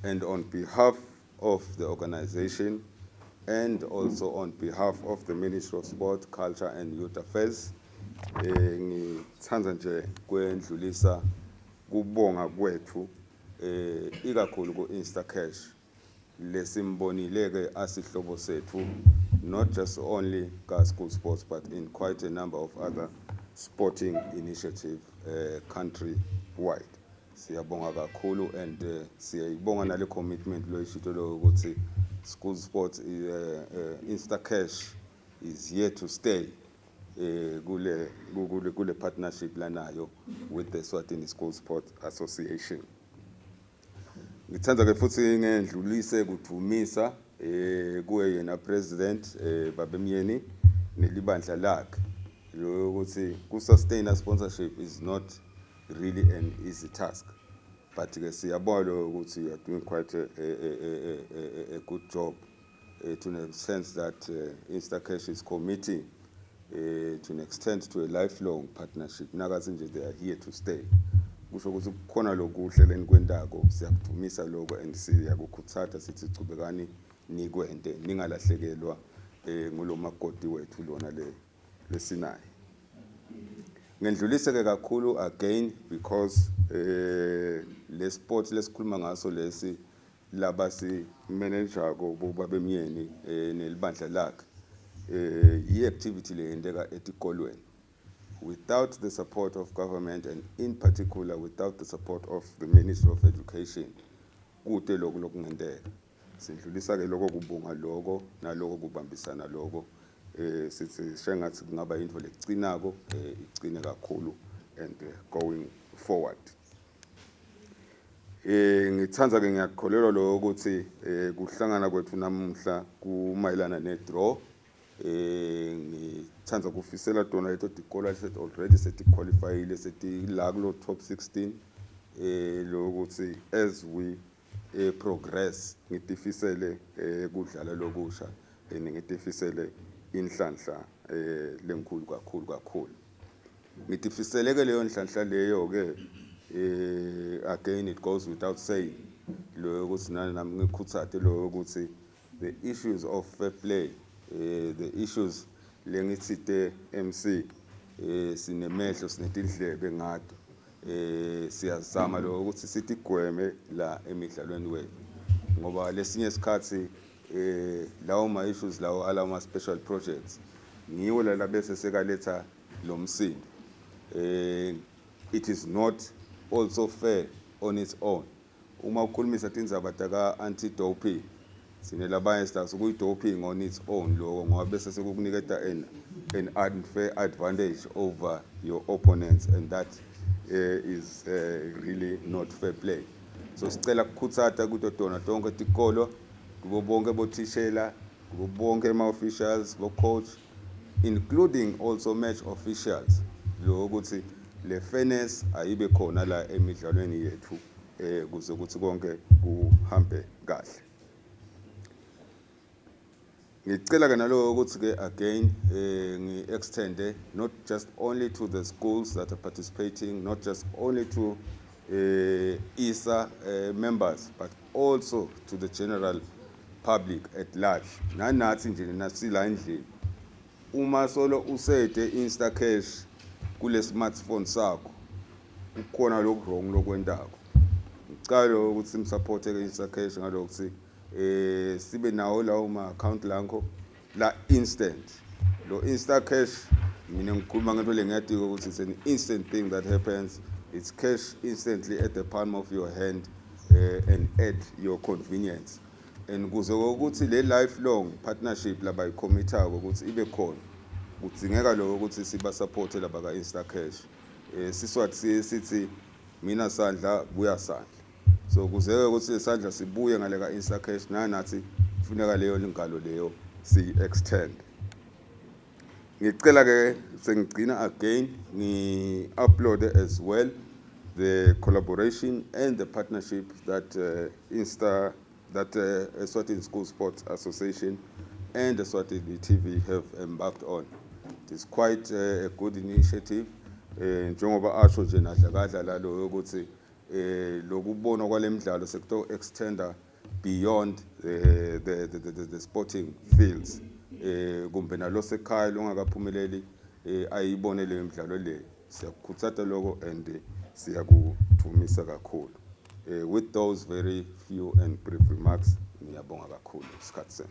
And on behalf of the organization and also on behalf of the Ministry of Sport, Culture and Youth Affairs, ngithanda nje kwendlulisa kubonga kwethu ikakhulu ku-Instacash lesimbonile-ke asihlobo sethu, not just only ka-school sports but in quite a number of other sporting initiatives country-wide. Siyabonga kakhulu and siyayibonga nale commitment loyishito lo ukuthi school sports Instacash is here to stay kule partnership lanayo with the Swatini School Sports Association. Ngithanda ke futhi ngendlulise kudumisa kuye yena president Babemyeni nelibandla lakhe lo ukuthi ku sustain a sponsorship is not really an easy task, but ke siyabona ukuthi you are doing quite a good job to the sense that Instacash is committing to an extent to a lifelong partnership. Nakathi nje they are here to stay. Kusho ukuthi kukhona lokuhle lenikwendako, siyakudumisa lokho and siyakukhuthaza sithi chubekani nikwende ningalahlekelwa ngulo makoti wethu lona lesinayo. Ngendlulise ke kakhulu again because le sport lesikhuluma ngaso lesi labasi manager ko Babemyeni nelibandla lakhe i-activity le yendeka etikolweni. Without the support of government and in particular without the support of the Ministry of Education, kude lokho lokungenteka. Sindlulisa ke lokho kubonga lokho naloko kubambisana lokho sithi shengathi kungaba into lecinako igcine kakhulu and going forward. Ngithanda ke ngiyakholelwa lo ukuthi kuhlangana kwethu namuhla kumayelana ne-draw. Ngithanda kufisela tona leto tikolo set already seti qualified seti la kulo top 16 lo ukuthi as we progress ngitifisele kudlala lokusha ngitifisele inhlanhla lenkhulu kakhulu. Ngitifisele ke leyo inhlanhla leyo ke again it goes without saying lo ukuthi nami ngikhuthate lo ukuthi the issues of fair play, the issues lengithite MC sinemehlo sinetindlebe ngato siyazama lo ukuthi sithi gweme la emidlalweni wethu ngoba lesinye isikhathi lawo ma issues lawo ala ma special projects ngiwo la bese sekaletha lo msindo. It is not also fair on its own. Uma ukhulumisa tindzaba taka anti-doping sinelabanye stars kuyi-doping on its own lokho ngoba bese sekukuniketa an unfair advantage over your opponents, and that is really not fair play. So sicela kukhutsata kuto tona tonke tikolo kubo bonke bothishela kubo bonke ma-officials bo-coach including also match officials lo ukuthi le fairness ayibe khona la emidlalweni yethu kuze ukuthi konke kuhambe kahle. Ngicela ke nalo ukuthi ke again ngi-extend not just only to the schools that are participating, not just only to ISA members, but also to the general public at large. Nanathi nje nasila endlini uma solo usete Instacash kule smartphone sakho kukhona lokho wrong lokwendako. Ngicela ukuthi simsupport ke Instacash ngalokuthi sibe nawo lawo ma account lanko la instant. Lo Instacash mina ngikhuluma ngento lengiyadika ukuthi it's an instant thing that happens. It's cash instantly at the palm of your hand and at your convenience. And kuze ukuthi le lifelong partnership laba icommita ukuthi ibe khona kudzingeka lo ukuthi siba support laba ka Instacash. Siswathi sithi mina sandla buya sandla. So kuzeke ukuthi isandla sibuye ngale ka Instacash nathi kufuneka leyo lingalo leyo si extend. Ngicela ke sengigcina again ngi-upload as well the collaboration and the partnership that Swatini School Sports Association and the Swatini TV have embarked on. It is quite a good initiative. Njengoba asho nje nadla kadla lo ukuthi lokubona kwalemidlalo sekuto extender beyond the sporting fields. Kumbe nalo sekhaya longakaphumeleli ayibone le midlalo le, siyakukhuthaza lokho and siyakuthumisa kakhulu. With those very few and brief remarks, ngiyabonga kakhulu isikhathi senu.